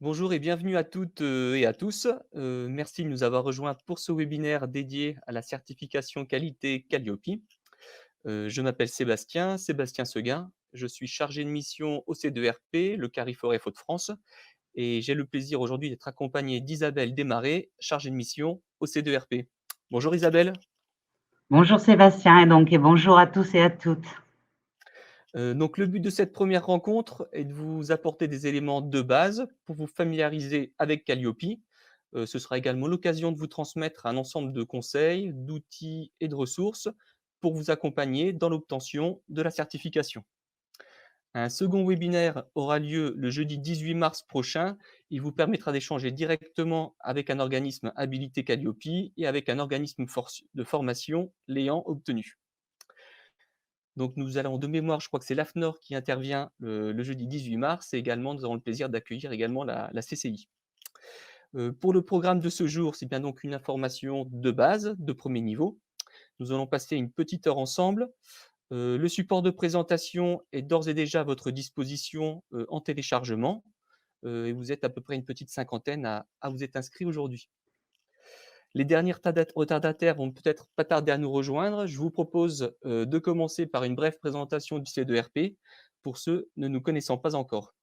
Bonjour et bienvenue à toutes et à tous. Merci de nous avoir rejoints pour ce webinaire dédié à la certification qualité Calliope. Je m'appelle Sébastien Seguin. Je suis chargé de mission au C2RP, le Carrefour Hauts-de-France, et j'ai le plaisir aujourd'hui d'être accompagné d'Isabelle Desmarais, chargée de mission au C2RP. Bonjour Isabelle. Bonjour Sébastien et bonjour à tous et à toutes. Donc le but de cette première rencontre est de vous apporter des éléments de base pour vous familiariser avec Calliope. Ce sera également l'occasion de vous transmettre un ensemble de conseils, d'outils et de ressources pour vous accompagner dans l'obtention de la certification. Un second webinaire aura lieu le jeudi 18 mars prochain. Il vous permettra d'échanger directement avec un organisme habilité Calliope et avec un organisme de formation l'ayant obtenu. Donc nous allons de mémoire, je crois que c'est l'AFNOR qui intervient le jeudi 18 mars et également nous aurons le plaisir d'accueillir également la CCI. Pour le programme de ce jour, c'est bien donc une information de base, de premier niveau. Nous allons passer une petite heure ensemble. Le support de présentation est d'ores et déjà à votre disposition en téléchargement et vous êtes à peu près une petite cinquantaine à vous être inscrits aujourd'hui. Les derniers retardataires vont peut-être pas tarder à nous rejoindre. Je vous propose de commencer par une brève présentation du C2RP pour ceux ne nous connaissant pas encore.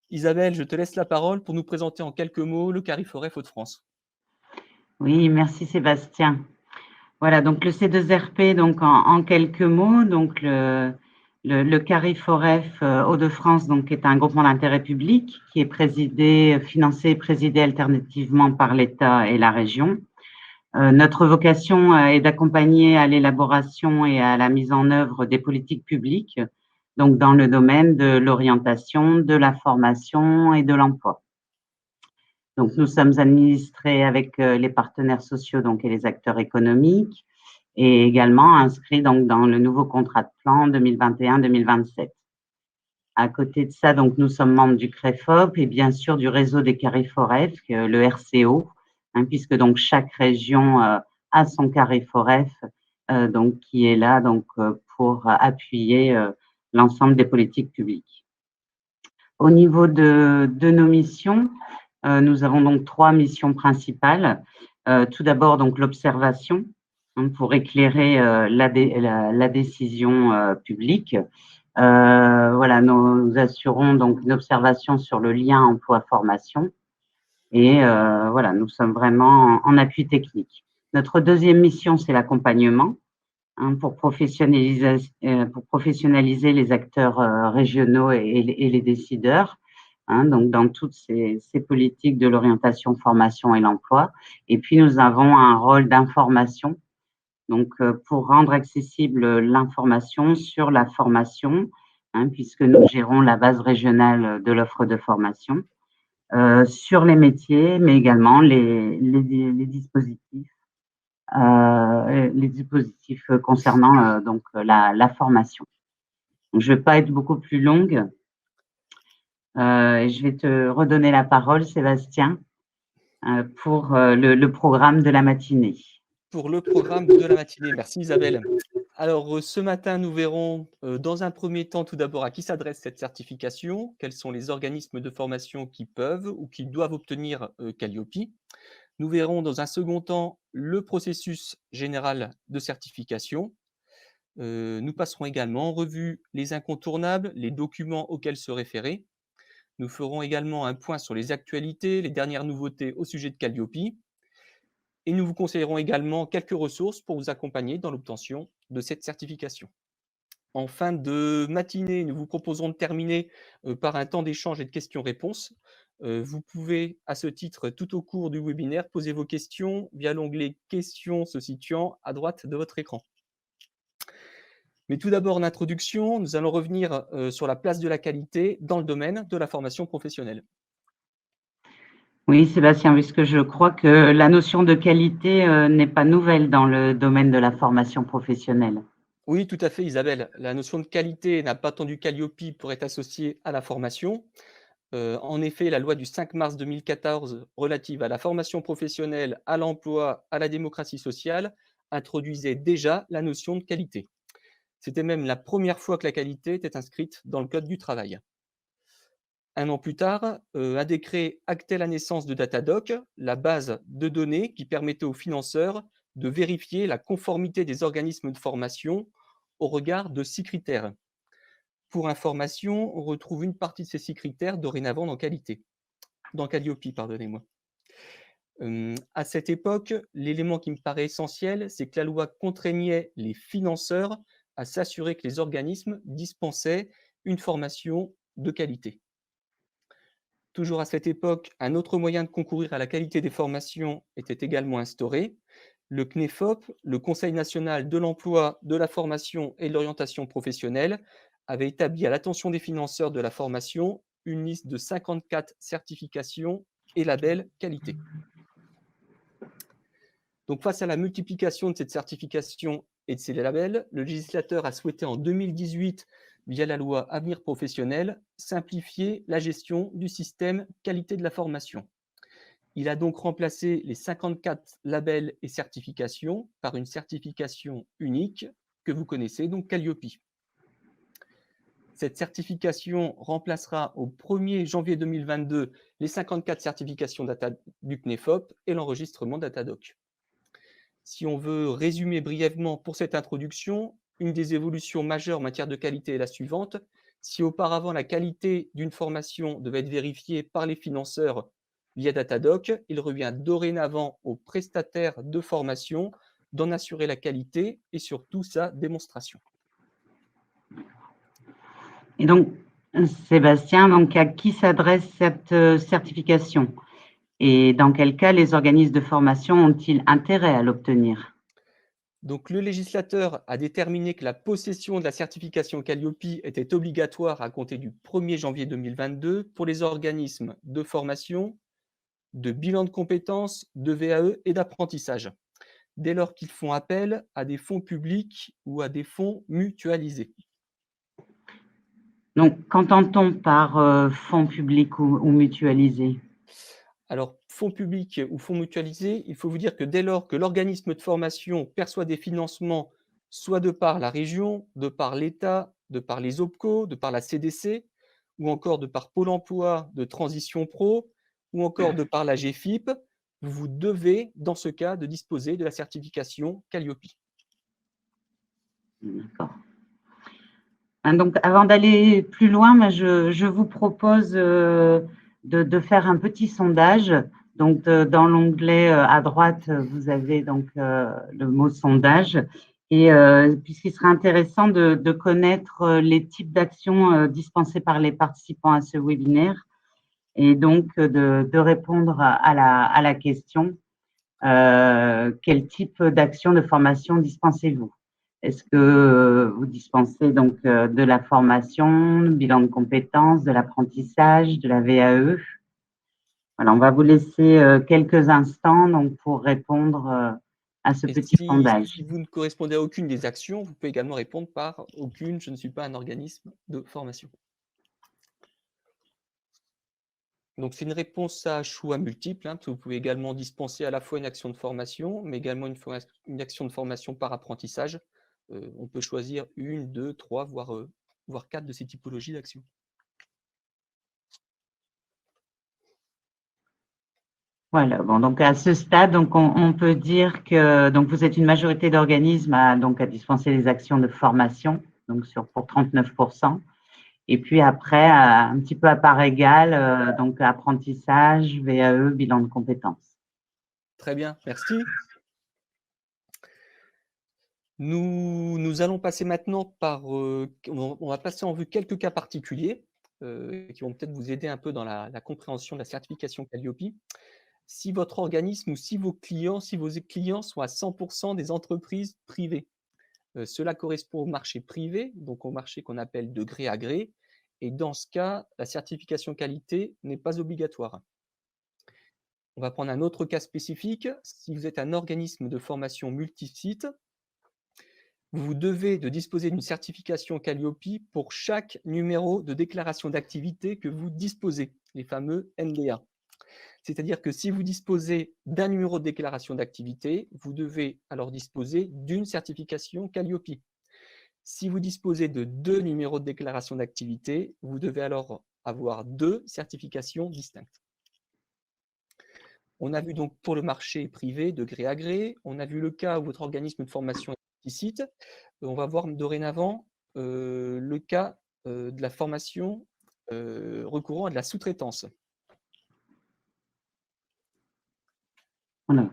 Isabelle, je te laisse la parole pour nous présenter en quelques mots le Carrefour Hauts-de-France. Oui, merci Sébastien. Voilà, donc le C2RP, donc en quelques mots, donc le CARIFOREF Hauts-de-France, donc est un groupement d'intérêt public qui est financé et présidé alternativement par l'État et la région. Notre vocation est d'accompagner à l'élaboration et à la mise en œuvre des politiques publiques, donc dans le domaine de l'orientation, de la formation et de l'emploi. Donc, nous sommes administrés avec les partenaires sociaux donc, et les acteurs économiques et également inscrits donc, dans le nouveau contrat de plan 2021-2027. À côté de ça, donc, nous sommes membres du CREFOP et bien sûr du réseau des CARIFOREF, le RCO, puisque donc, chaque région a son CARIFOREF donc, qui est là donc, pour appuyer l'ensemble des politiques publiques. Au niveau de nos missions, nous avons donc 3 missions principales. Tout d'abord, donc l'observation pour éclairer la décision publique. Voilà, nous assurons donc une observation sur le lien emploi-formation et voilà, nous sommes vraiment en appui technique. Notre deuxième mission, c'est l'accompagnement pour professionnaliser les acteurs régionaux et les décideurs. Donc dans toutes ces politiques de l'orientation, formation et l'emploi. Et puis, nous avons un rôle d'information, donc pour rendre accessible l'information sur la formation, puisque nous gérons la base régionale de l'offre de formation, sur les métiers, mais également les dispositifs concernant donc la formation. Donc, je ne vais pas être beaucoup plus longue. Je vais te redonner la parole, Sébastien, pour le programme de la matinée. Pour le programme de la matinée, merci Isabelle. Alors ce matin, nous verrons dans un premier temps tout d'abord à qui s'adresse cette certification, quels sont les organismes de formation qui peuvent ou qui doivent obtenir Calliope. Nous verrons dans un second temps le processus général de certification. Nous passerons également en revue les incontournables, les documents auxquels se référer. Nous ferons également un point sur les actualités, les dernières nouveautés au sujet de Calliope. Et nous vous conseillerons également quelques ressources pour vous accompagner dans l'obtention de cette certification. En fin de matinée, nous vous proposerons de terminer par un temps d'échange et de questions-réponses. Vous pouvez, à ce titre, tout au cours du webinaire, poser vos questions via l'onglet « Questions » se situant à droite de votre écran. Mais tout d'abord, en introduction, nous allons revenir sur la place de la qualité dans le domaine de la formation professionnelle. Oui, Sébastien, puisque je crois que la notion de qualité n'est pas nouvelle dans le domaine de la formation professionnelle. Oui, tout à fait, Isabelle. La notion de qualité n'a pas attendu Calliope pour être associée à la formation. En effet, la loi du 5 mars 2014 relative à la formation professionnelle, à l'emploi, à la démocratie sociale introduisait déjà la notion de qualité. C'était même la première fois que la qualité était inscrite dans le code du travail. Un an plus tard, un décret actait la naissance de Datadoc, la base de données qui permettait aux financeurs de vérifier la conformité des organismes de formation au regard de 6 critères. Pour information, on retrouve une partie de ces 6 critères dorénavant dans Calliope, pardonnez-moi. À cette époque, l'élément qui me paraît essentiel, c'est que la loi contraignait les financeurs à s'assurer que les organismes dispensaient une formation de qualité. Toujours à cette époque, un autre moyen de concourir à la qualité des formations était également instauré. Le CNEFOP, le Conseil national de l'emploi, de la formation et de l'orientation professionnelle, avait établi à l'attention des financeurs de la formation une liste de 54 certifications et labels qualité. Donc, face à la multiplication de cette certification et de ces labels, le législateur a souhaité en 2018, via la loi Avenir professionnel, simplifier la gestion du système qualité de la formation. Il a donc remplacé les 54 labels et certifications par une certification unique que vous connaissez, donc Calliope. Cette certification remplacera au 1er janvier 2022 les 54 certifications du CNEFOP et l'enregistrement Datadoc. Si on veut résumer brièvement pour cette introduction, une des évolutions majeures en matière de qualité est la suivante. Si auparavant la qualité d'une formation devait être vérifiée par les financeurs via Datadoc, il revient dorénavant aux prestataires de formation d'en assurer la qualité et surtout sa démonstration. Et donc, Sébastien, donc à qui s'adresse cette certification? Et dans quel cas les organismes de formation ont-ils intérêt à l'obtenir? Donc, le législateur a déterminé que la possession de la certification Calliope était obligatoire à compter du 1er janvier 2022 pour les organismes de formation, de bilan de compétences, de VAE et d'apprentissage, dès lors qu'ils font appel à des fonds publics ou à des fonds mutualisés. Donc, qu'entend-on par fonds publics ou mutualisés? Alors, fonds publics ou fonds mutualisés, il faut vous dire que dès lors que l'organisme de formation perçoit des financements, soit de par la région, de par l'État, de par les OPCO, de par la CDC, ou encore de par Pôle emploi de Transition Pro, ou encore de par la GFIP, vous devez, dans ce cas, de disposer de la certification Calliope. D'accord. Donc, avant d'aller plus loin, moi, je vous propose de faire un petit sondage. Donc, dans l'onglet à droite, vous avez donc le mot sondage. Et puisqu'il serait intéressant de connaître les types d'actions dispensées par les participants à ce webinaire et donc de répondre à la question quel type d'action de formation dispensez-vous? Est-ce que vous dispensez donc de la formation, bilan de compétences, de l'apprentissage, de la VAE? Voilà, on va vous laisser quelques instants donc, pour répondre à ce Et petit si sondage. vous ne correspondez à aucune des actions, vous pouvez également répondre par aucune, je ne suis pas un organisme de formation. Donc, c'est une réponse à choix multiple, parce que vous pouvez également dispenser à la fois une action de formation, mais également une action de formation par apprentissage. On peut choisir une, deux, trois, voire 4 de ces typologies d'actions. Voilà, bon, donc à ce stade, donc on peut dire que donc vous êtes une majorité d'organismes à dispenser les actions de formation, donc pour 39%. Et puis après, un petit peu à part égale, donc apprentissage, VAE, bilan de compétences. Très bien, merci. Nous allons passer maintenant on va passer en vue quelques cas particuliers qui vont peut-être vous aider un peu dans la compréhension de la certification Calliope. Si votre organisme ou si vos clients sont à 100% des entreprises privées, cela correspond au marché privé, donc au marché qu'on appelle de gré à gré, et dans ce cas, la certification qualité n'est pas obligatoire. On va prendre un autre cas spécifique. Si vous êtes un organisme de formation multisite, vous devez de disposer d'une certification Calliope pour chaque numéro de déclaration d'activité que vous disposez, les fameux NDA. C'est-à-dire que si vous disposez d'un numéro de déclaration d'activité, vous devez alors disposer d'une certification Calliope. Si vous disposez de 2 numéros de déclaration d'activité, vous devez alors avoir 2 certifications distinctes. On a vu donc pour le marché privé de gré à gré, on a vu le cas où votre organisme de formation est explicite. On va voir dorénavant, le cas, de la formation, recourant à de la sous-traitance. Voilà.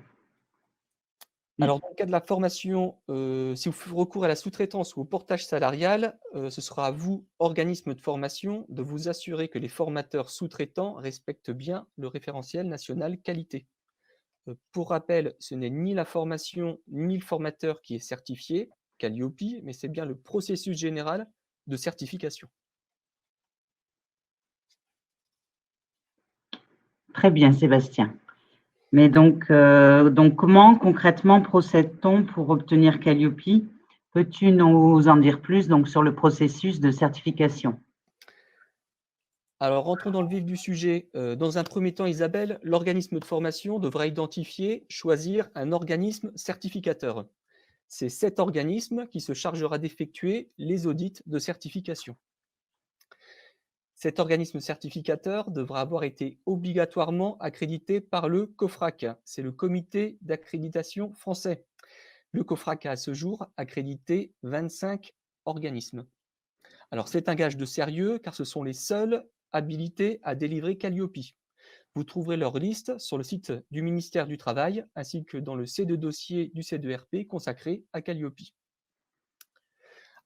Alors dans le cas de la formation, si vous f recourez à la sous-traitance ou au portage salarial, ce sera à vous, organisme de formation, de vous assurer que les formateurs sous-traitants respectent bien le référentiel national qualité. Pour rappel, ce n'est ni la formation, ni le formateur qui est certifié, Qualiopi, mais c'est bien le processus général de certification. Très bien, Sébastien. Mais donc comment concrètement procède-t-on pour obtenir Calliope? Peux-tu nous en dire plus donc, sur le processus de certification? Alors rentrons dans le vif du sujet. Dans un premier temps, Isabelle, l'organisme de formation devra identifier, choisir un organisme certificateur. C'est cet organisme qui se chargera d'effectuer les audits de certification. Cet organisme certificateur devra avoir été obligatoirement accrédité par le COFRAC, c'est le Comité d'accréditation français. Le COFRAC a à ce jour accrédité 25 organismes. Alors c'est un gage de sérieux car ce sont les seuls habilités à délivrer Calliope. Vous trouverez leur liste sur le site du ministère du Travail ainsi que dans le C2 dossier du C2RP consacré à Calliope.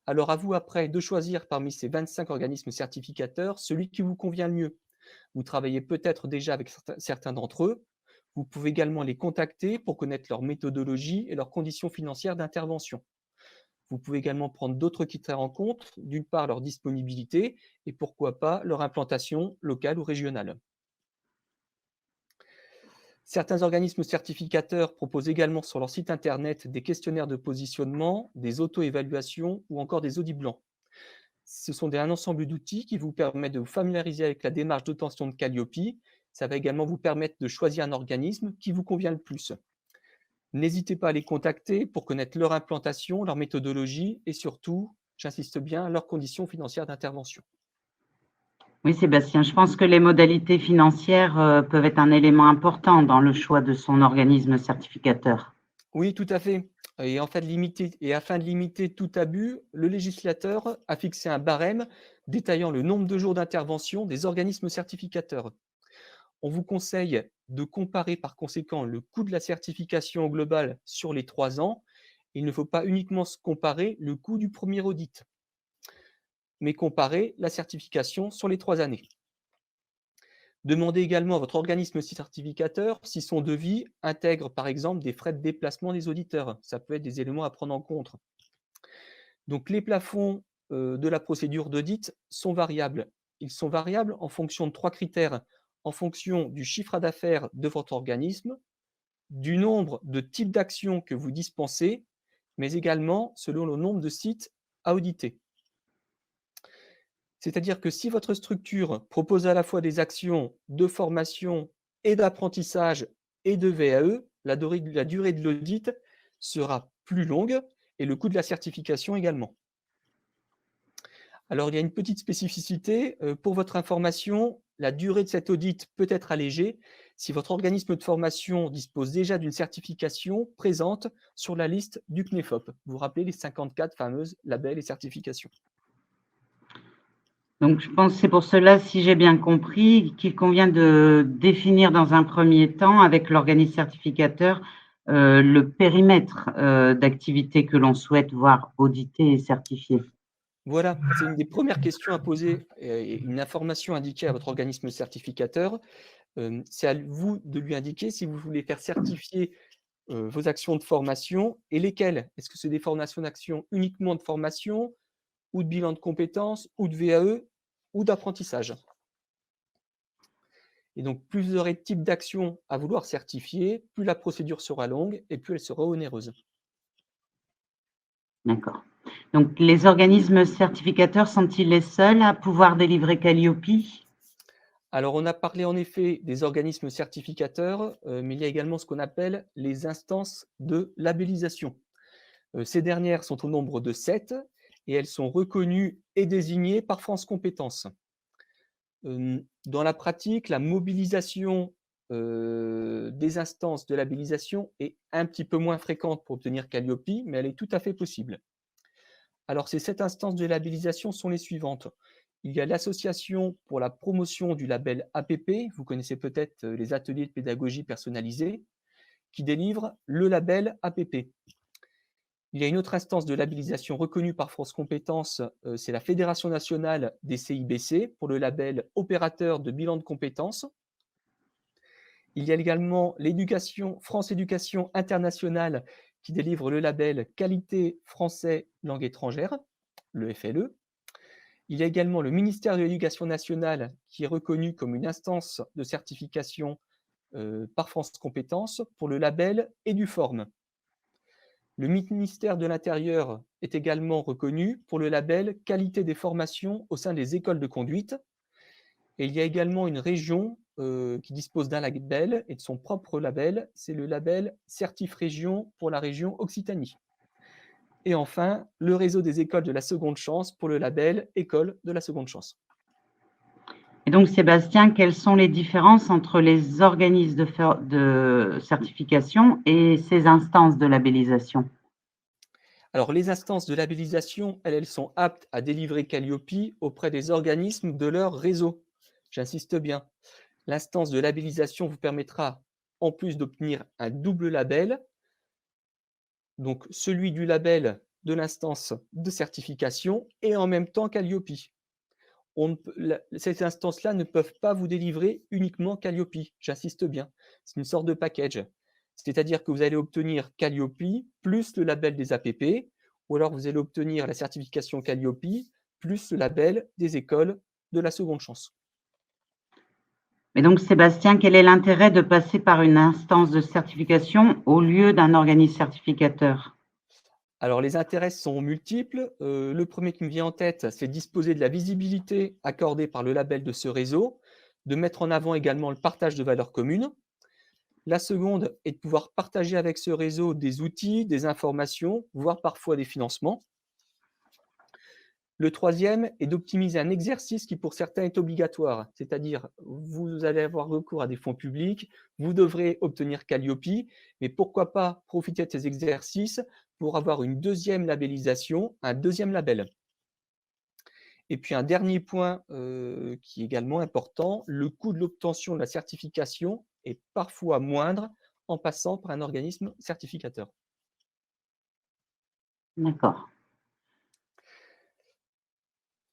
Alors à vous après de choisir parmi ces 25 organismes certificateurs celui qui vous convient le mieux. Vous travaillez peut-être déjà avec certains d'entre eux. Vous pouvez également les contacter pour connaître leur méthodologie et leurs conditions financières d'intervention. Vous pouvez également prendre d'autres critères en compte, d'une part leur disponibilité et pourquoi pas leur implantation locale ou régionale. Certains organismes certificateurs proposent également sur leur site internet des questionnaires de positionnement, des auto-évaluations ou encore des audits blancs. Ce sont un ensemble d'outils qui vous permettent de vous familiariser avec la démarche d'obtention de Calliope. Ça va également vous permettre de choisir un organisme qui vous convient le plus. N'hésitez pas à les contacter pour connaître leur implantation, leur méthodologie et surtout, j'insiste bien, leurs conditions financières d'intervention. Oui, Sébastien, je pense que les modalités financières peuvent être un élément important dans le choix de son organisme certificateur. Oui, tout à fait. Afin de limiter tout abus, le législateur a fixé un barème détaillant le nombre de jours d'intervention des organismes certificateurs. On vous conseille de comparer par conséquent le coût de la certification au global sur les 3 ans. Il ne faut pas uniquement se comparer le coût du premier audit, mais comparer la certification sur les 3 années. Demandez également à votre organisme certificateur si son devis intègre par exemple des frais de déplacement des auditeurs. Ça peut être des éléments à prendre en compte. Donc les plafonds de la procédure d'audit sont variables. Ils sont variables en fonction de 3 critères, en fonction du chiffre d'affaires de votre organisme, du nombre de types d'actions que vous dispensez, mais également selon le nombre de sites à auditer. C'est-à-dire que si votre structure propose à la fois des actions de formation et d'apprentissage et de VAE, la durée de l'audit sera plus longue et le coût de la certification également. Alors, il y a une petite spécificité. Pour votre information, la durée de cet audit peut être allégée si votre organisme de formation dispose déjà d'une certification présente sur la liste du CNEFOP. Vous vous rappelez les 54 fameuses labels et certifications. Donc, je pense que c'est pour cela, si j'ai bien compris, qu'il convient de définir dans un premier temps avec l'organisme certificateur le périmètre d'activité que l'on souhaite voir audité et certifié. Voilà, c'est une des premières questions à poser et une information indiquée à votre organisme certificateur. C'est à vous de lui indiquer si vous voulez faire certifier vos actions de formation et lesquelles. Est-ce que c'est des formations d'actions uniquement de formation ou de bilan de compétences ou de VAE ou d'apprentissage? Et donc, plus vous aurez de types d'actions à vouloir certifier, plus la procédure sera longue et plus elle sera onéreuse. D'accord. Donc, les organismes certificateurs sont-ils les seuls à pouvoir délivrer Calliope? Alors, on a parlé en effet des organismes certificateurs, mais il y a également ce qu'on appelle les instances de labellisation. Ces dernières sont au nombre de 7 et elles sont reconnues et désignées par France Compétences. Dans la pratique, la mobilisation, des instances de labellisation est un petit peu moins fréquente pour obtenir Calliope, mais elle est tout à fait possible. Alors ces 7 instances de labellisation sont les suivantes. Il y a l'association pour la promotion du label APP, vous connaissez peut-être, les ateliers de pédagogie personnalisée, qui délivre le label APP. Il y a une autre instance de labellisation reconnue par France Compétences, c'est la Fédération nationale des CIBC pour le label opérateur de bilan de compétences. Il y a également France Éducation Internationale qui délivre le label Qualité français langue étrangère, le FLE. Il y a également le ministère de l'Éducation nationale qui est reconnu comme une instance de certification par France Compétences pour le label Eduform. Le ministère de l'Intérieur est également reconnu pour le label Qualité des formations au sein des écoles de conduite. Et il y a également une région qui dispose d'un label et de son propre label, c'est le label Certif Région pour la région Occitanie. Et enfin, le réseau des écoles de la seconde chance pour le label École de la seconde chance. Et donc, Sébastien, quelles sont les différences entre les organismes de certification et ces instances de labellisation? Alors, les instances de labellisation, elles sont aptes à délivrer Calliope auprès des organismes de leur réseau. J'insiste bien. L'instance de labellisation vous permettra, en plus d'obtenir un double label, donc celui du label de l'instance de certification et en même temps Calliope. Ces instances-là ne peuvent pas vous délivrer uniquement Calliope, j'insiste bien. C'est une sorte de package. C'est-à-dire que vous allez obtenir Calliope plus le label des APP, ou alors vous allez obtenir la certification Calliope plus le label des écoles de la seconde chance. Mais donc, Sébastien, quel est l'intérêt de passer par une instance de certification au lieu d'un organisme certificateur? Alors, les intérêts sont multiples. Le premier qui me vient en tête, c'est disposer de la visibilité accordée par le label de ce réseau, de mettre en avant également le partage de valeurs communes. La seconde est de pouvoir partager avec ce réseau des outils, des informations, voire parfois des financements. Le troisième est d'optimiser un exercice qui pour certains est obligatoire, c'est-à-dire vous allez avoir recours à des fonds publics, vous devrez obtenir Calliope, mais pourquoi pas profiter de ces exercices pour avoir une deuxième labellisation, un deuxième label. Et puis un dernier point qui est également important, le coût de l'obtention de la certification est parfois moindre en passant par un organisme certificateur. D'accord.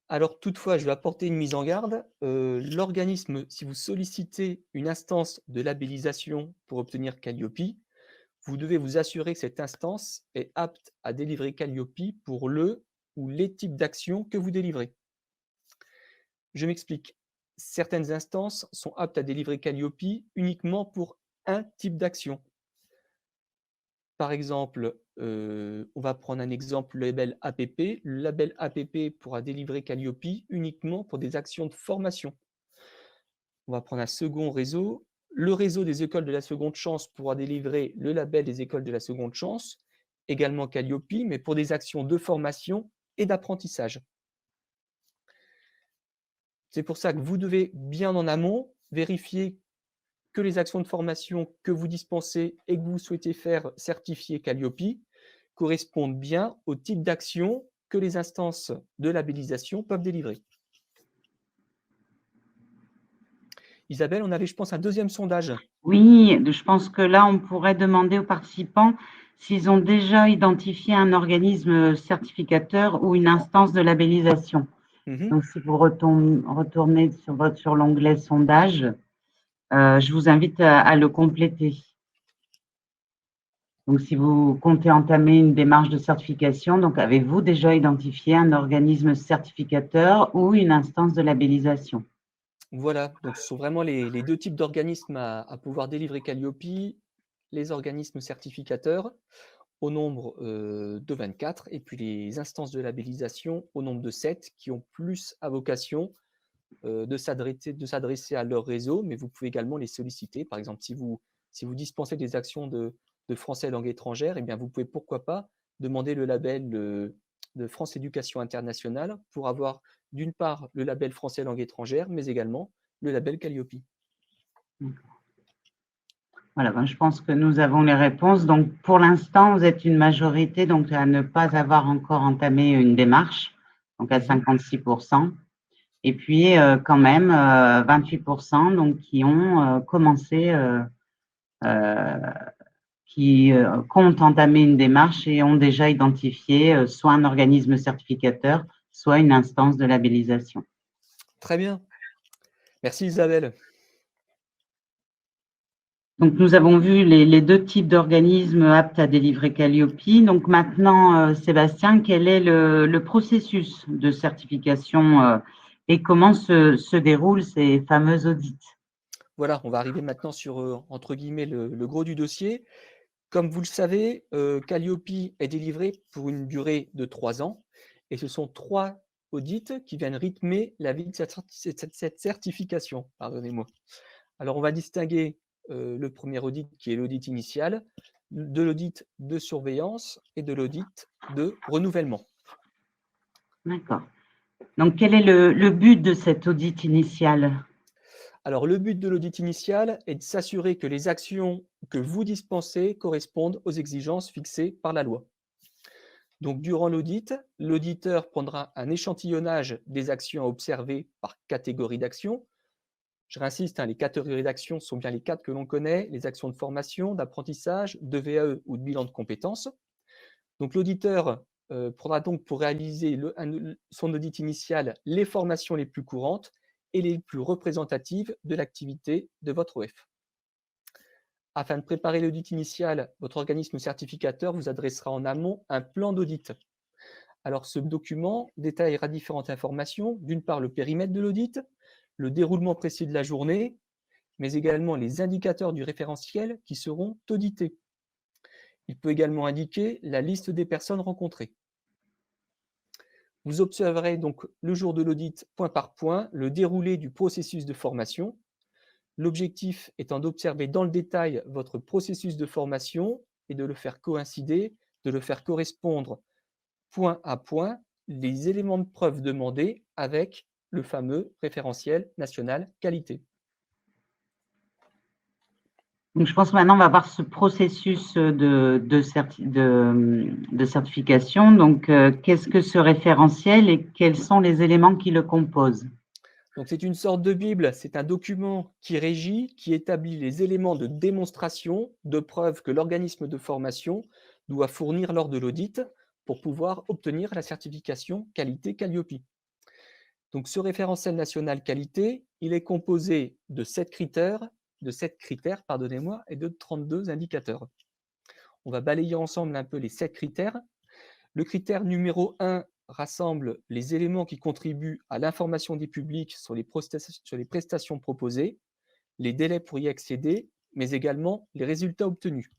Alors toutefois, je vais apporter une mise en garde. L'organisme, si vous sollicitez une instance de labellisation pour obtenir Calliope, vous devez vous assurer que cette instance est apte à délivrer Calliope pour le ou les types d'actions que vous délivrez. Je m'explique. Certaines instances sont aptes à délivrer Calliope uniquement pour un type d'action. Par exemple, on va prendre un exemple, le label APP. Le label APP pourra délivrer Calliope uniquement pour des actions de formation. On va prendre un second réseau. Le réseau des écoles de la seconde chance pourra délivrer le label des écoles de la seconde chance, également Calliope, mais pour des actions de formation et d'apprentissage. C'est pour ça que vous devez bien en amont vérifier que les actions de formation que vous dispensez et que vous souhaitez faire certifier Calliope correspondent bien au type d'action que les instances de labellisation peuvent délivrer. Isabelle, on avait, je pense, un deuxième sondage. Oui, je pense que là, on pourrait demander aux participants s'ils ont déjà identifié un organisme certificateur ou une instance de labellisation. Donc, si vous retournez sur l'onglet sondage, je vous invite à le compléter. Donc, si vous comptez entamer une démarche de certification, donc avez-vous déjà identifié un organisme certificateur ou une instance de labellisation? Voilà, donc ce sont vraiment les deux types d'organismes à pouvoir délivrer Calliope, les organismes certificateurs au nombre de 24 et puis les instances de labellisation au nombre de 7 qui ont plus à vocation de s'adresser à leur réseau, mais vous pouvez également les solliciter. Par exemple, si vous dispensez des actions de français langue étrangère, eh bien, vous pouvez pourquoi pas demander le label de France Éducation Internationale pour avoir d'une part le label français langue étrangère, mais également le label Calliope. Voilà, ben, je pense que nous avons les réponses. Donc, pour l'instant, vous êtes une majorité donc, à ne pas avoir encore entamé une démarche, donc à 56%. Et puis, quand même, 28% donc, qui ont commencé, qui comptent entamer une démarche et ont déjà identifié soit un organisme certificateur, soit une instance de labellisation. Très bien. Merci Isabelle. Donc, nous avons vu les deux types d'organismes aptes à délivrer Calliope. Donc, maintenant, Sébastien, quel est le processus de certification et comment se déroulent ces fameux audits? Voilà, on va arriver maintenant sur, entre guillemets, le gros du dossier. Comme vous le savez, Calliope est délivré pour une durée de 3 ans et ce sont 3 audits qui viennent rythmer la vie de cette certification, pardonnez-moi. Alors on va distinguer, le premier audit qui est l'audit initial, de l'audit de surveillance et de l'audit de renouvellement. D'accord. Donc, quel est le but de cet audit initial? Alors le but de l'audit initial est de s'assurer que les actions que vous dispensez correspondent aux exigences fixées par la loi. Donc, durant l'audit, l'auditeur prendra un échantillonnage des actions à observer par catégorie d'actions. Je réinsiste, les catégories d'actions sont bien les 4 que l'on connaît, les actions de formation, d'apprentissage, de VAE ou de bilan de compétences. Donc, l'auditeur prendra donc pour réaliser son audit initial les formations les plus courantes et les plus représentatives de l'activité de votre OF. Afin de préparer l'audit initial, votre organisme certificateur vous adressera en amont un plan d'audit. Alors, ce document détaillera différentes informations. D'une part, le périmètre de l'audit, le déroulement précis de la journée, mais également les indicateurs du référentiel qui seront audités. Il peut également indiquer la liste des personnes rencontrées. Vous observerez donc le jour de l'audit, point par point, le déroulé du processus de formation. L'objectif étant d'observer dans le détail votre processus de formation et de le faire coïncider, de le faire correspondre point à point les éléments de preuve demandés avec le fameux référentiel national qualité. Donc, je pense que maintenant, on va voir ce processus de certification. Donc, qu'est-ce que ce référentiel et quels sont les éléments qui le composent? Donc, c'est une sorte de Bible, c'est un document qui régit, qui établit les éléments de démonstration, de preuve que l'organisme de formation doit fournir lors de l'audit pour pouvoir obtenir la certification qualité Calliope. Donc, ce référentiel national qualité, il est composé de 7 critères, pardonnez-moi, et de 32 indicateurs. On va balayer ensemble un peu les 7 critères. Le critère numéro 1 rassemble les éléments qui contribuent à l'information des publics sur les prestations proposées, les délais pour y accéder, mais également les résultats obtenus.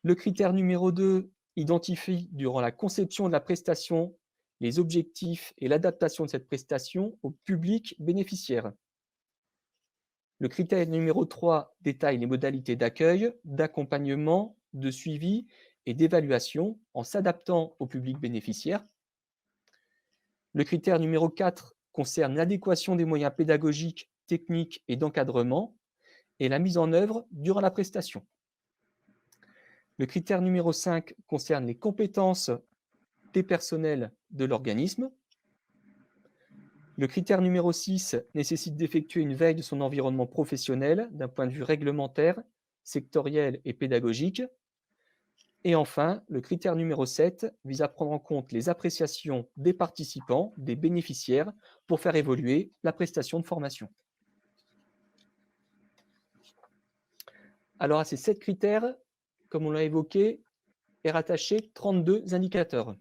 Le critère numéro 2 identifie durant la conception de la prestation les objectifs et l'adaptation de cette prestation au public bénéficiaire. Le critère numéro 3 détaille les modalités d'accueil, d'accompagnement, de suivi et d'évaluation en s'adaptant au public bénéficiaire. Le critère numéro 4 concerne l'adéquation des moyens pédagogiques, techniques et d'encadrement et la mise en œuvre durant la prestation. Le critère numéro 5 concerne les compétences des personnels de l'organisme. Le critère numéro 6 nécessite d'effectuer une veille de son environnement professionnel d'un point de vue réglementaire, sectoriel et pédagogique. Et enfin, le critère numéro 7 vise à prendre en compte les appréciations des participants, des bénéficiaires, pour faire évoluer la prestation de formation. Alors à ces 7 critères, comme on l'a évoqué, est rattaché 32 indicateurs.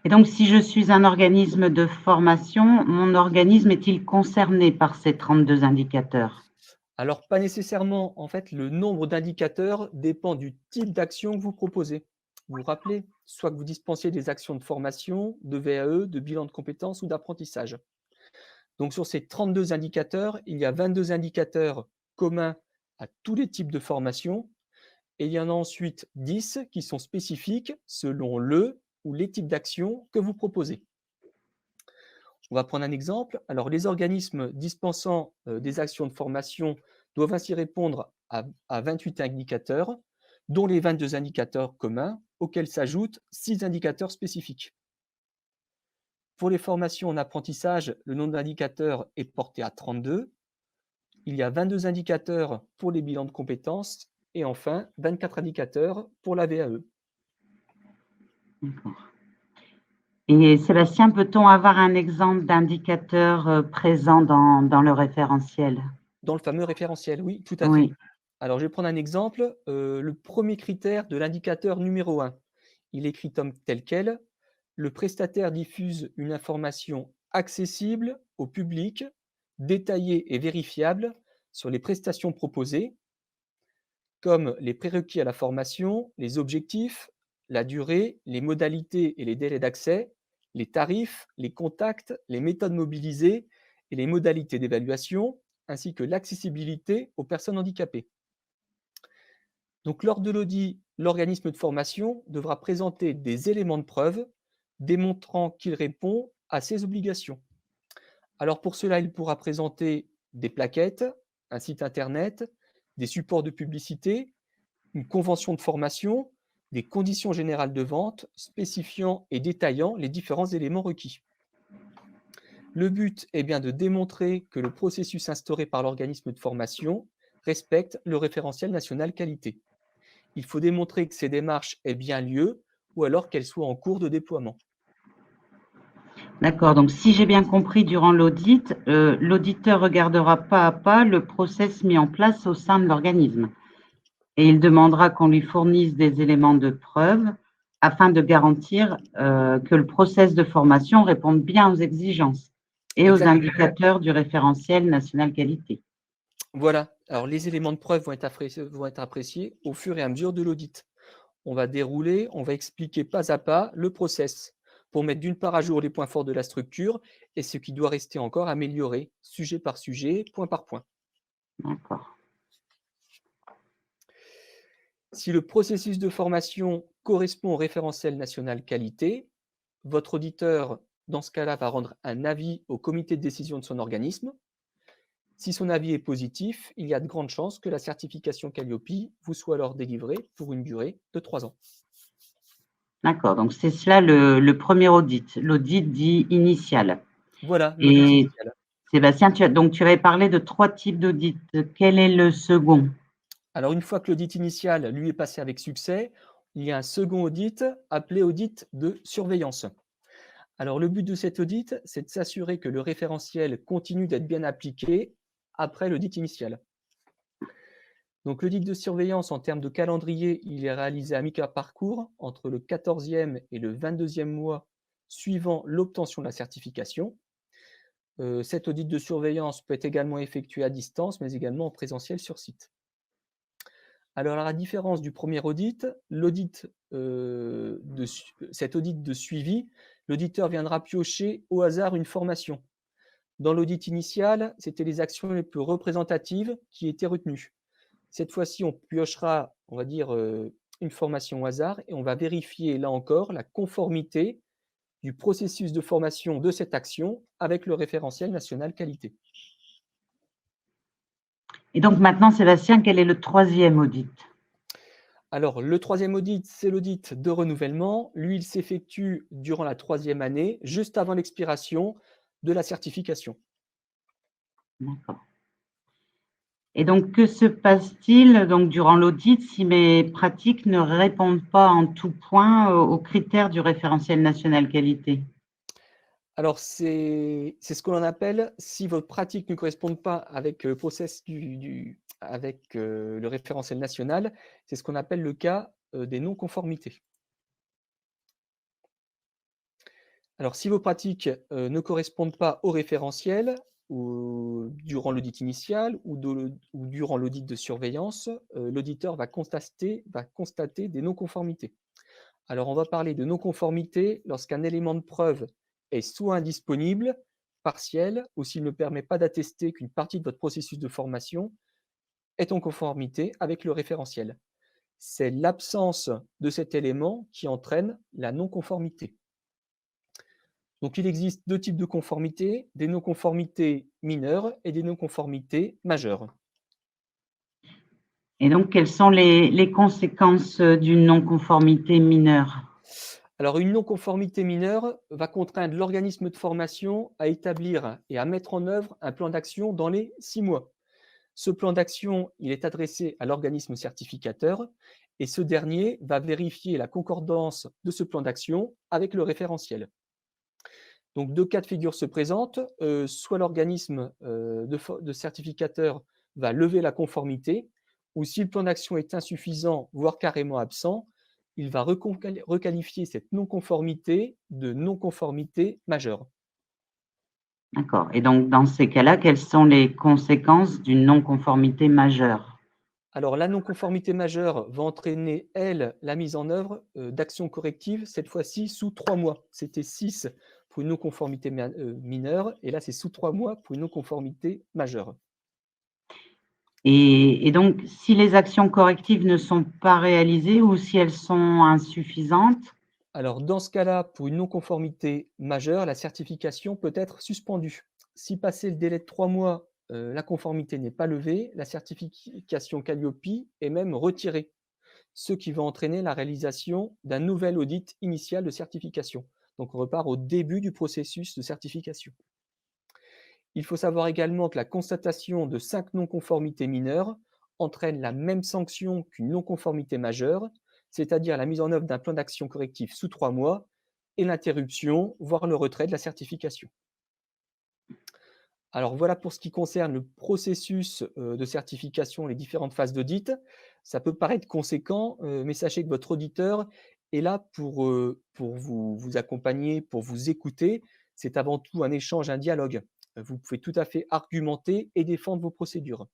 Et donc, si je suis un organisme de formation, mon organisme est-il concerné par ces 32 indicateurs? Alors, pas nécessairement. En fait, le nombre d'indicateurs dépend du type d'action que vous proposez. Vous vous rappelez, soit que vous dispensiez des actions de formation, de VAE, de bilan de compétences ou d'apprentissage. Donc, sur ces 32 indicateurs, il y a 22 indicateurs communs à tous les types de formation. Et il y en a ensuite 10 qui sont spécifiques selon le ou les types d'actions que vous proposez. On va prendre un exemple. Alors, les organismes dispensant des actions de formation doivent ainsi répondre à 28 indicateurs, dont les 22 indicateurs communs, auxquels s'ajoutent 6 indicateurs spécifiques. Pour les formations en apprentissage, le nombre d'indicateurs est porté à 32. Il y a 22 indicateurs pour les bilans de compétences et enfin 24 indicateurs pour la VAE. D'accord. Et Sébastien, peut-on avoir un exemple d'indicateur présent dans le référentiel? Dans le fameux référentiel, oui, tout à fait. Oui, Alors, je vais prendre un exemple. Le premier critère de l'indicateur numéro 1, il est écrit tel quel. Le prestataire diffuse une information accessible au public, détaillée et vérifiable sur les prestations proposées, comme les prérequis à la formation, les objectifs, la durée, les modalités et les délais d'accès, les tarifs, les contacts, les méthodes mobilisées et les modalités d'évaluation, ainsi que l'accessibilité aux personnes handicapées. Donc, lors de l'audit, l'organisme de formation devra présenter des éléments de preuve démontrant qu'il répond à ses obligations. Alors, pour cela, il pourra présenter des plaquettes, un site internet, des supports de publicité, une convention de formation, des conditions générales de vente spécifiant et détaillant les différents éléments requis. Le but est bien de démontrer que le processus instauré par l'organisme de formation respecte le référentiel national qualité. Il faut démontrer que ces démarches aient bien lieu ou alors qu'elles soient en cours de déploiement. d'accord. Donc, si j'ai bien compris, durant l'audit, l'auditeur regardera pas à pas le process mis en place au sein de l'organisme et il demandera qu'on lui fournisse des éléments de preuve afin de garantir que le process de formation réponde bien aux exigences et aux Exactement. indicateurs du référentiel national qualité. Voilà. Alors, les éléments de preuve vont être appréciés au fur et à mesure de l'audit. On va dérouler, on va expliquer pas à pas le process pour mettre d'une part à jour les points forts de la structure et ce qui doit rester encore amélioré, sujet par sujet, point par point. D'accord. Si le processus de formation correspond au référentiel national qualité, votre auditeur, dans ce cas-là, va rendre un avis au comité de décision de son organisme. Si son avis est positif, il y a de grandes chances que la certification Calliope vous soit alors délivrée pour une durée de 3 ans. D'accord. Donc, c'est cela le premier audit, l'audit dit initial. Voilà, l'audit Et initial. Sébastien, tu avais parlé de 3 types d'audits. Quel est le second? Alors, une fois que l'audit initial, lui, est passé avec succès, il y a un second audit appelé audit de surveillance. Alors, le but de cet audit, c'est de s'assurer que le référentiel continue d'être bien appliqué après l'audit initial. Donc, l'audit de surveillance, en termes de calendrier, il est réalisé à mi-parcours entre le 14e et le 22e mois suivant l'obtention de la certification. Cet audit de surveillance peut être également effectué à distance, mais également en présentiel sur site. Alors, à la différence du premier audit, cet audit de suivi, l'auditeur viendra piocher au hasard une formation. Dans l'audit initial, c'était les actions les plus représentatives qui étaient retenues. Cette fois-ci, on piochera, on va dire, une formation au hasard et on va vérifier, là encore, la conformité du processus de formation de cette action avec le référentiel national qualité. Et donc maintenant, Sébastien, quel est le troisième audit? Alors, le troisième audit, c'est l'audit de renouvellement. Lui, il s'effectue durant la 3e année, juste avant l'expiration de la certification. D'accord. Et donc, que se passe-t-il donc durant l'audit si mes pratiques ne répondent pas en tout point aux critères du référentiel national qualité? Alors, c'est ce que l'on appelle, si votre pratique ne correspond pas avec le process avec le référentiel national, c'est ce qu'on appelle le cas des non-conformités. Alors, si vos pratiques ne correspondent pas au référentiel, ou durant l'audit initial ou durant l'audit de surveillance, l'auditeur va constater des non-conformités. Alors, on va parler de non-conformité lorsqu'un élément de preuve est soit indisponible, partiel, ou s'il ne permet pas d'attester qu'une partie de votre processus de formation est en conformité avec le référentiel. C'est l'absence de cet élément qui entraîne la non-conformité. Donc il existe 2 types de conformités, des non-conformités mineures et des non-conformités majeures. Et donc, quelles sont les conséquences d'une non-conformité mineure? Alors une non-conformité mineure va contraindre l'organisme de formation à établir et à mettre en œuvre un plan d'action dans les 6 mois. Ce plan d'action, il est adressé à l'organisme certificateur et ce dernier va vérifier la concordance de ce plan d'action avec le référentiel. Donc 2 cas de figure se présentent, soit l'organisme, de certificateur va lever la conformité ou si le plan d'action est insuffisant, voire carrément absent, il va requalifier cette non-conformité de non-conformité majeure. D'accord. Et donc, dans ces cas-là, quelles sont les conséquences d'une non-conformité majeure? Alors la non-conformité majeure va entraîner, elle, la mise en œuvre, d'actions correctives, cette fois-ci sous 3 mois. C'était 6 pour une non-conformité mineure et là c'est sous 3 mois pour une non-conformité majeure. Et donc, si les actions correctives ne sont pas réalisées ou si elles sont insuffisantes? Alors dans ce cas-là, pour une non-conformité majeure, la certification peut être suspendue. Si passé le délai de 3 mois, la conformité n'est pas levée, la certification Calliope est même retirée, ce qui va entraîner la réalisation d'un nouvel audit initial de certification. Donc on repart au début du processus de certification. Il faut savoir également que la constatation de 5 non-conformités mineures entraîne la même sanction qu'une non-conformité majeure, c'est-à-dire la mise en œuvre d'un plan d'action correctif sous 3 mois et l'interruption, voire le retrait de la certification. Alors voilà pour ce qui concerne le processus de certification, les différentes phases d'audit. Ça peut paraître conséquent, mais sachez que votre auditeur est là pour vous accompagner, pour vous écouter. C'est avant tout un échange, un dialogue. Vous pouvez tout à fait argumenter et défendre vos procédures.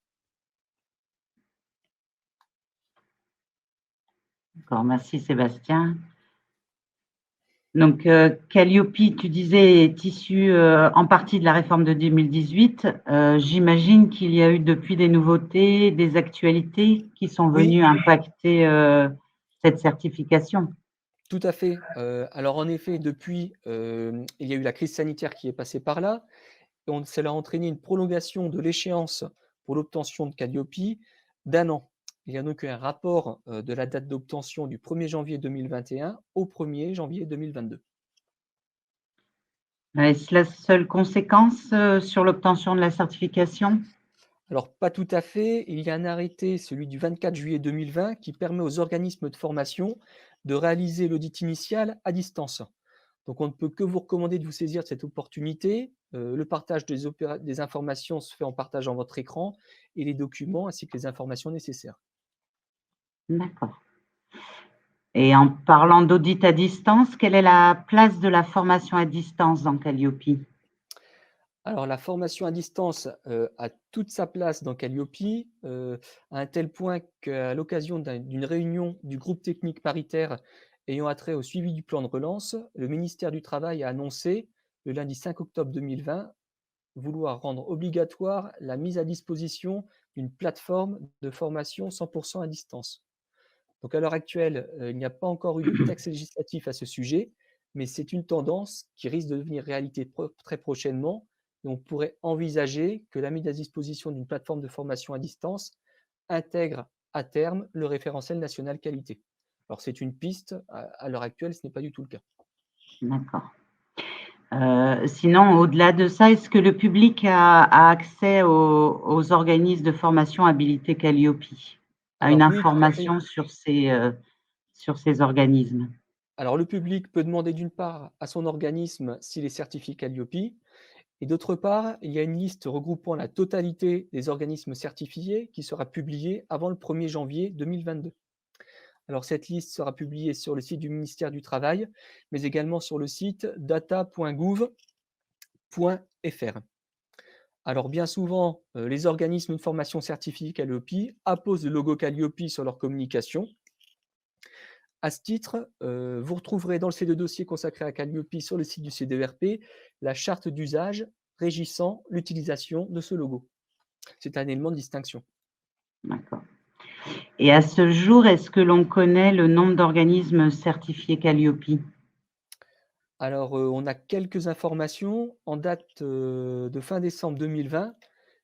D'accord, merci Sébastien. Donc, Calliope, tu disais, est issu en partie de la réforme de 2018. J'imagine qu'il y a eu depuis des nouveautés, des actualités qui sont Oui, venues impacter cette certification. tout à fait. Alors en effet, depuis, il y a eu la crise sanitaire qui est passée par là. Donc cela a entraîné une prolongation de l'échéance pour l'obtention de Calliope d'1 an. Il y a donc eu un rapport, de la date d'obtention du 1er janvier 2021 au 1er janvier 2022. Est-ce la seule conséquence sur l'obtention de la certification? Alors pas tout à fait, il y a un arrêté, celui du 24 juillet 2020, qui permet aux organismes de formation de réaliser l'audit initial à distance. Donc on ne peut que vous recommander de vous saisir de cette opportunité. Le partage des informations se fait en partageant votre écran et les documents ainsi que les informations nécessaires. D'accord. Et en parlant d'audit à distance, quelle est la place de la formation à distance dans Calliope? Alors la formation à distance, a toute sa place dans Calliope, à un tel point qu'à l'occasion d'une réunion du groupe technique paritaire ayant attrait au suivi du plan de relance, le ministère du Travail a annoncé, le lundi 5 octobre 2020, vouloir rendre obligatoire la mise à disposition d'une plateforme de formation 100 à distance. Donc à l'heure actuelle, il n'y a pas encore eu de texte législatif à ce sujet, mais c'est une tendance qui risque de devenir réalité très prochainement et on pourrait envisager que la mise à disposition d'une plateforme de formation à distance intègre à terme le référentiel national qualité. Alors c'est une piste, à l'heure actuelle, ce n'est pas du tout le cas. D'accord. Sinon, au-delà de ça, est-ce que le public a accès aux organismes de formation habilités Calliope, à une Alors oui, tout à fait. information sur ces organismes? Alors le public peut demander d'une part à son organisme s'il est certifié Calliope et d'autre part, il y a une liste regroupant la totalité des organismes certifiés qui sera publiée avant le 1er janvier 2022. Alors cette liste sera publiée sur le site du ministère du Travail, mais également sur le site data.gouv.fr. Alors bien souvent, les organismes de formation certifiés Calliope apposent le logo Calliope sur leur communication. À ce titre, vous retrouverez dans le C2 dossier consacré à Calliope sur le site du CDERP la charte d'usage régissant l'utilisation de ce logo. C'est un élément de distinction. D'accord. Et à ce jour, est-ce que l'on connaît le nombre d'organismes certifiés Calliope? Alors, on a quelques informations. En date, de fin décembre 2020,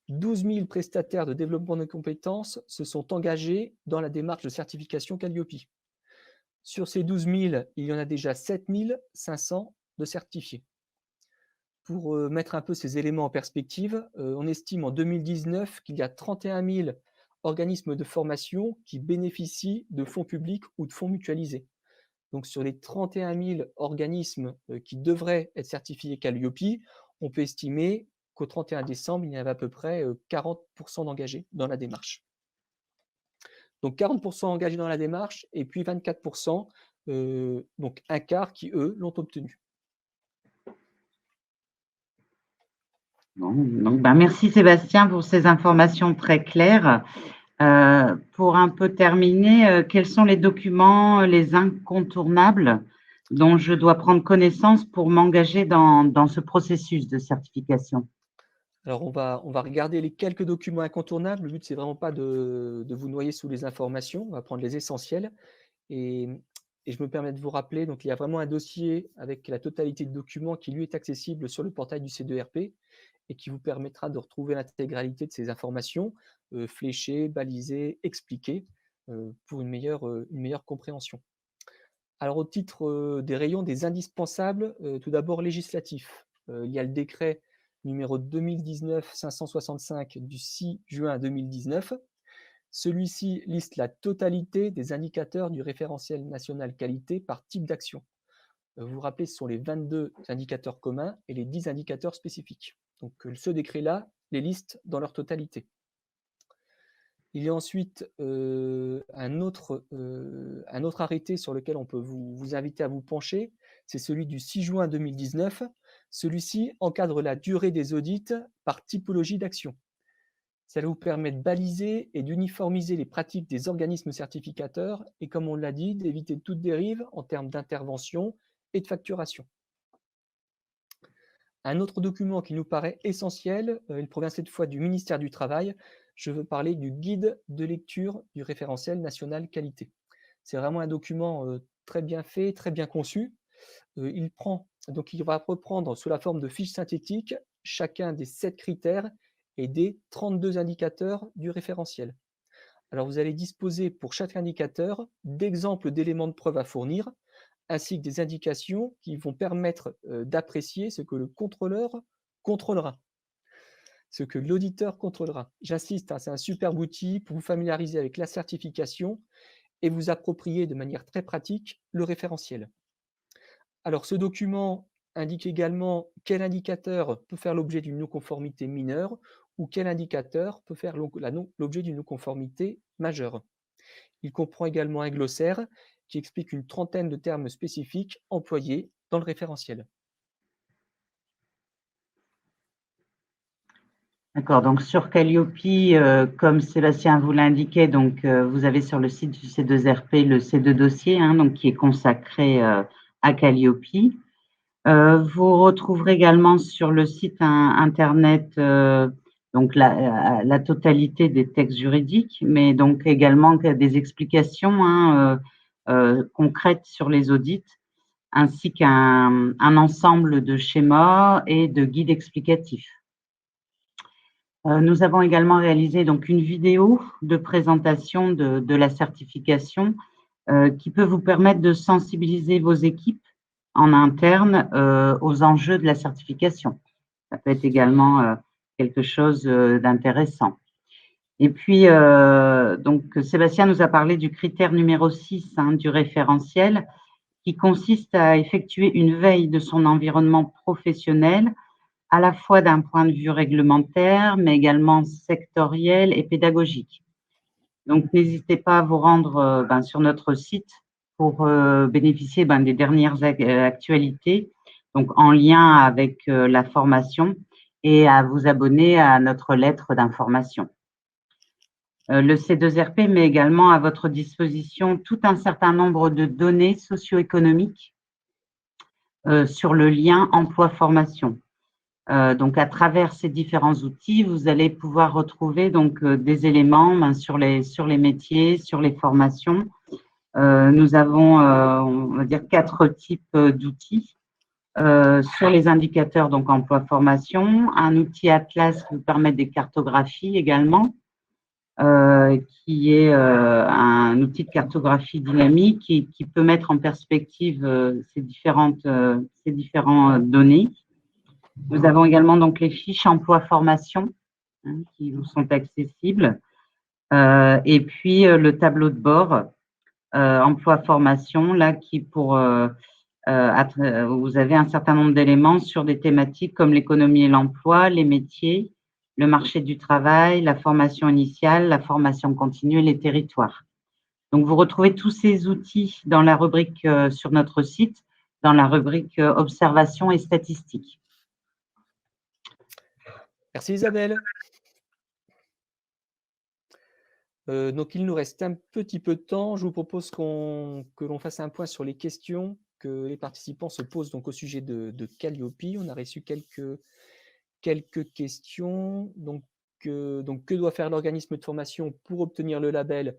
12 000 prestataires de développement de compétences se sont engagés dans la démarche de certification Calliope. Sur ces 12 000, il y en a déjà 7 500 de certifiés. Pour mettre un peu ces éléments en perspective, on estime en 2019 qu'il y a 31 000 organismes de formation qui bénéficient de fonds publics ou de fonds mutualisés. Donc sur les 31 000 organismes qui devraient être certifiés Calliope, on peut estimer qu'au 31 décembre, il y avait à peu près 40% d'engagés dans la démarche. Donc 40% engagés dans la démarche et puis 24%, donc un quart qui, eux, l'ont obtenu. Bon, donc, merci Sébastien pour ces informations très claires. Pour un peu terminer, quels sont les documents, les incontournables dont je dois prendre connaissance pour m'engager dans ce processus de certification? Alors on va regarder les quelques documents incontournables. Le but, c'est vraiment pas de vous noyer sous les informations. On va prendre les essentiels. Et je me permets de vous rappeler, donc il y a vraiment un dossier avec la totalité de documents qui, lui, est accessible sur le portail du C2RP et qui vous permettra de retrouver l'intégralité de ces informations, fléchées, balisées, expliquées, pour une meilleure compréhension. Alors, au titre des rayons des indispensables, tout d'abord législatifs. Il y a le décret numéro 2019-565 du 6 juin 2019. Celui-ci liste la totalité des indicateurs du référentiel national qualité par type d'action. Vous vous rappelez, ce sont les 22 indicateurs communs et les 10 indicateurs spécifiques. Donc ce décret-là les liste dans leur totalité. Il y a ensuite un autre arrêté sur lequel on peut vous inviter à vous pencher, c'est celui du 6 juin 2019. Celui-ci encadre la durée des audits par typologie d'action. Ça va vous permettre de baliser et d'uniformiser les pratiques des organismes certificateurs et, comme on l'a dit, d'éviter toute dérive en termes d'intervention et de facturation. Un autre document qui nous paraît essentiel, il provient cette fois du ministère du Travail. Je veux parler du guide de lecture du référentiel national qualité. C'est vraiment un document très bien fait, très bien conçu. Il va reprendre sous la forme de fiches synthétiques chacun des 7 critères et des 32 indicateurs du référentiel. Alors, vous allez disposer pour chaque indicateur d'exemples d'éléments de preuve à fournir, ainsi que des indications qui vont permettre d'apprécier ce que le contrôleur contrôlera, ce que l'auditeur contrôlera. J'insiste, c'est un superbe outil pour vous familiariser avec la certification et vous approprier de manière très pratique le référentiel. Alors, ce document indique également quel indicateur peut faire l'objet d'une non-conformité mineure ou quel indicateur peut faire l'objet d'une non-conformité majeure. Il comprend également un glossaire qui explique une trentaine de termes spécifiques employés dans le référentiel. D'accord, donc sur Calliope, comme Sébastien vous l'indiquait, donc vous avez sur le site du C2RP le C2 dossier, donc qui est consacré à Calliope. Vous retrouverez également sur le site internet donc la totalité des textes juridiques, mais donc également des explications concrètes sur les audits, ainsi qu'un ensemble de schémas et de guides explicatifs. Nous avons également réalisé donc une vidéo de présentation de la certification qui peut vous permettre de sensibiliser vos équipes en interne aux enjeux de la certification. Ça peut être également quelque chose d'intéressant. Et puis, donc, Sébastien nous a parlé du critère numéro 6 du référentiel, qui consiste à effectuer une veille de son environnement professionnel, à la fois d'un point de vue réglementaire, mais également sectoriel et pédagogique. Donc, n'hésitez pas à vous rendre sur notre site pour bénéficier des dernières actualités, donc en lien avec la formation, et à vous abonner à notre lettre d'information. Le C2RP met également à votre disposition tout un certain nombre de données socio-économiques sur le lien emploi-formation. Donc, à travers ces différents outils, vous allez pouvoir retrouver donc des éléments sur les métiers, sur les formations. Nous avons, on va dire, 4 types d'outils. sur les indicateurs, donc emploi-formation, un outil Atlas qui vous permet des cartographies également, qui est un outil de cartographie dynamique qui peut mettre en perspective ces différentes données. Nous avons également donc les fiches emploi-formation qui vous sont accessibles, et puis le tableau de bord emploi-formation là qui vous avez un certain nombre d'éléments sur des thématiques comme l'économie et l'emploi, les métiers, le marché du travail, la formation initiale, la formation continue et les territoires. Donc, vous retrouvez tous ces outils dans la rubrique sur notre site, dans la rubrique observation et statistiques. Merci Isabelle. Donc, il nous reste un petit peu de temps. Je vous propose que l'on fasse un point sur les questions que les participants se posent donc, au sujet de Calliope. On a reçu quelques questions. Donc, que doit faire l'organisme de formation pour obtenir le label?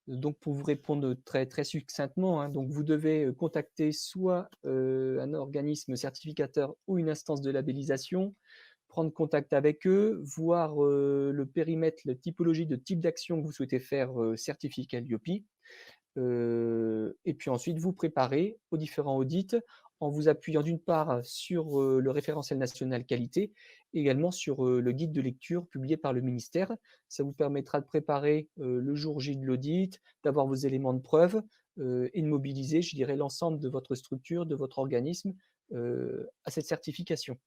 Donc, pour vous répondre très succinctement, hein, donc vous devez contacter soit un organisme certificateur ou une instance de labellisation, prendre contact avec eux, voir le périmètre, la typologie de type d'action que vous souhaitez faire certifier Calliope. Et puis ensuite, vous préparez aux différents audits en vous appuyant d'une part sur le référentiel national qualité, et également sur le guide de lecture publié par le ministère. Ça vous permettra de préparer le jour J de l'audit, d'avoir vos éléments de preuve et de mobiliser, je dirais, l'ensemble de votre structure, de votre organisme à cette certification.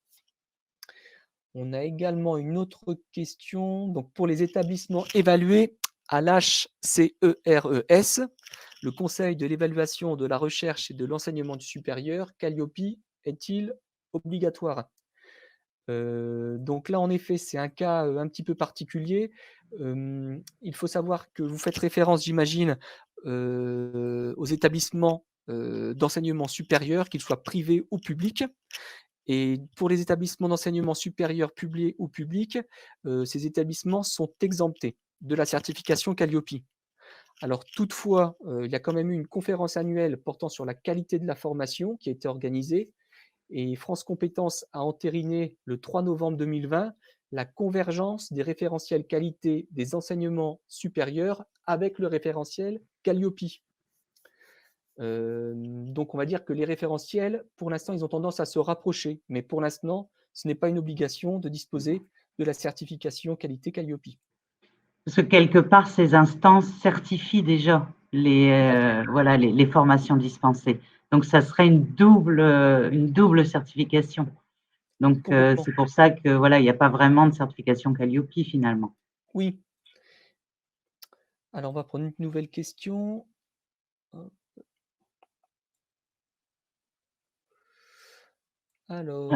On a également une autre question. Donc, pour les établissements évalués à l'HCERES, le Conseil de l'évaluation de la recherche et de l'enseignement du supérieur, Calliope, est-il obligatoire? Donc là, en effet, c'est un cas un petit peu particulier. Il faut savoir que vous faites référence, j'imagine, aux établissements d'enseignement supérieur, qu'ils soient privés ou publics. Et pour les établissements d'enseignement supérieur publics ou publics, ces établissements sont exemptés de la certification Calliope. Alors toutefois, il y a quand même eu une conférence annuelle portant sur la qualité de la formation qui a été organisée, et France Compétences a entériné le 3 novembre 2020 la convergence des référentiels qualité des enseignements supérieurs avec le référentiel Calliope. Donc on va dire que les référentiels, pour l'instant, ils ont tendance à se rapprocher, mais pour l'instant, ce n'est pas une obligation de disposer de la certification qualité Calliope. Parce que quelque part, ces instances certifient déjà les formations dispensées. Donc, ça serait une double certification. Donc, c'est pour ça que voilà, il n'y a pas vraiment de certification Calliope finalement. Oui. Alors, on va prendre une nouvelle question. Alors.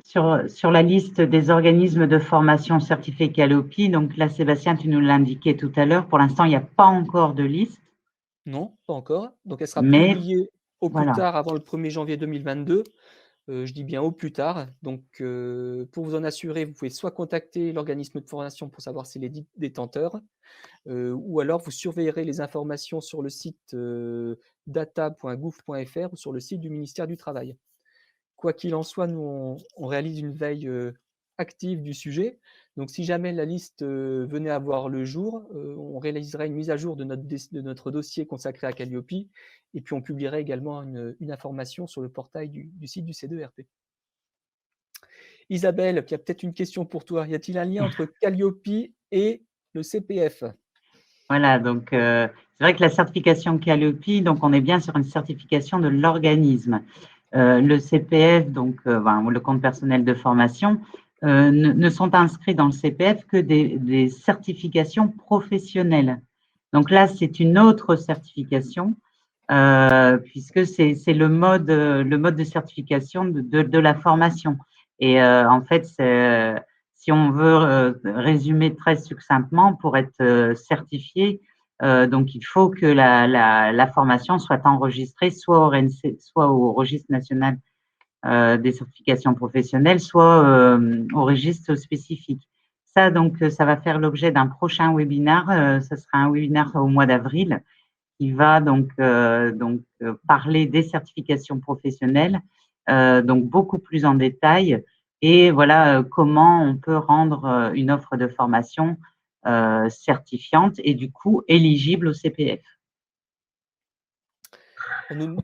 Sur la liste des organismes de formation certifiés Calliope, donc là, Sébastien, tu nous l'indiquais tout à l'heure, pour l'instant, il n'y a pas encore de liste. Non, pas encore. Donc, elle sera publiée au plus tard, avant le 1er janvier 2022. Je dis bien au plus tard. Donc, pour vous en assurer, vous pouvez soit contacter l'organisme de formation pour savoir s'il est détenteur, ou alors vous surveillerez les informations sur le site data.gouv.fr ou sur le site du ministère du Travail. Quoi qu'il en soit, nous, on réalise une veille active du sujet. Donc, si jamais la liste venait à voir le jour, on réaliserait une mise à jour de notre dossier consacré à Calliope, et puis on publierait également une information sur le portail du site du C2RP. Isabelle, il y a peut-être une question pour toi. Y a-t-il un lien entre Calliope et le CPF? Voilà, donc c'est vrai que la certification Calliope, donc on est bien sur une certification de l'organisme. Le CPF, donc le compte personnel de formation, ne sont inscrits dans le CPF que des certifications professionnelles. Donc là, c'est une autre certification, puisque c'est le mode de certification de la formation. Et en fait, si on veut résumer très succinctement, pour être certifié, donc il faut que la formation soit enregistrée soit au RNC, soit au registre national des certifications professionnelles, soit au registre spécifique. Ça, donc, ça va faire l'objet d'un prochain webinaire. Ce sera un webinaire au mois d'avril qui va donc parler des certifications professionnelles donc beaucoup plus en détail et voilà, comment on peut rendre une offre de formation certifiante et du coup éligible au CPF. On nous,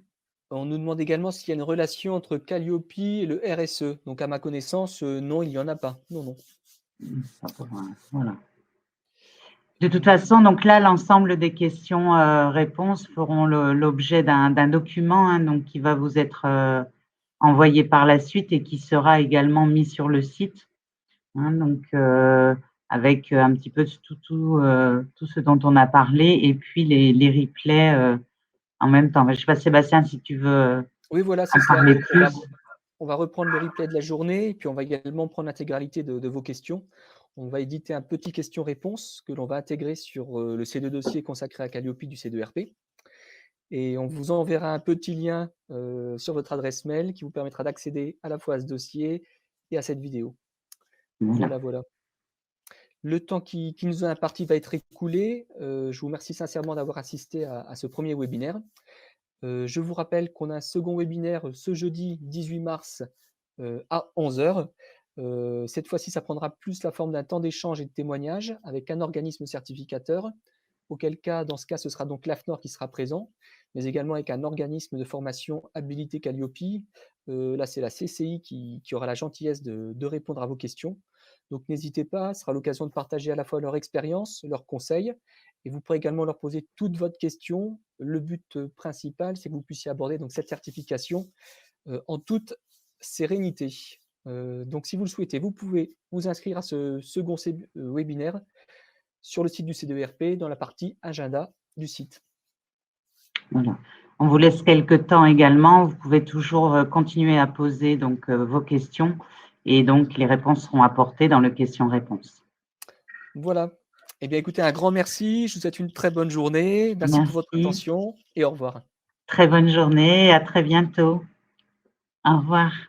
on nous demande également s'il y a une relation entre Calliope et le RSE. Donc, à ma connaissance, non, il n'y en a pas. Non, non. Voilà. De toute façon, donc là, l'ensemble des questions-réponses feront l'objet d'un document hein, donc qui va vous être envoyé par la suite et qui sera également mis sur le site. Hein, donc, avec un petit peu de tout ce dont on a parlé et puis les replays en même temps. Je ne sais pas, Sébastien, si tu veux Oui, voilà, en c'est ça. parler Donc, plus. on va reprendre le replay de la journée et puis on va également prendre l'intégralité de vos questions. On va éditer un petit question-réponse que l'on va intégrer sur le C2 dossier consacré à Calliope du C2RP. Et on vous enverra un petit lien sur votre adresse mail qui vous permettra d'accéder à la fois à ce dossier et à cette vidéo. Voilà, voilà. Le temps qui nous est imparti va être écoulé. Je vous remercie sincèrement d'avoir assisté à ce premier webinaire. Je vous rappelle qu'on a un second webinaire ce jeudi 18 mars à 11 h. Cette fois-ci, ça prendra plus la forme d'un temps d'échange et de témoignage avec un organisme certificateur, auquel cas, dans ce cas, ce sera donc l'AFNOR qui sera présent, mais également avec un organisme de formation habilité Calliope. Là, c'est la CCI qui aura la gentillesse de répondre à vos questions. Donc, n'hésitez pas, ce sera l'occasion de partager à la fois leur expérience, leurs conseils, et vous pourrez également leur poser toutes votre questions. Le but principal, c'est que vous puissiez aborder donc, cette certification en toute sérénité. Donc, si vous le souhaitez, vous pouvez vous inscrire à ce second webinaire sur le site du C2RP dans la partie agenda du site. Voilà. On vous laisse quelques temps également. Vous pouvez toujours continuer à poser donc, vos questions et donc les réponses seront apportées dans le question-réponse. Voilà. Eh bien, écoutez, un grand merci. Je vous souhaite une très bonne journée. Merci pour votre attention et au revoir. Très bonne journée. À très bientôt. Au revoir.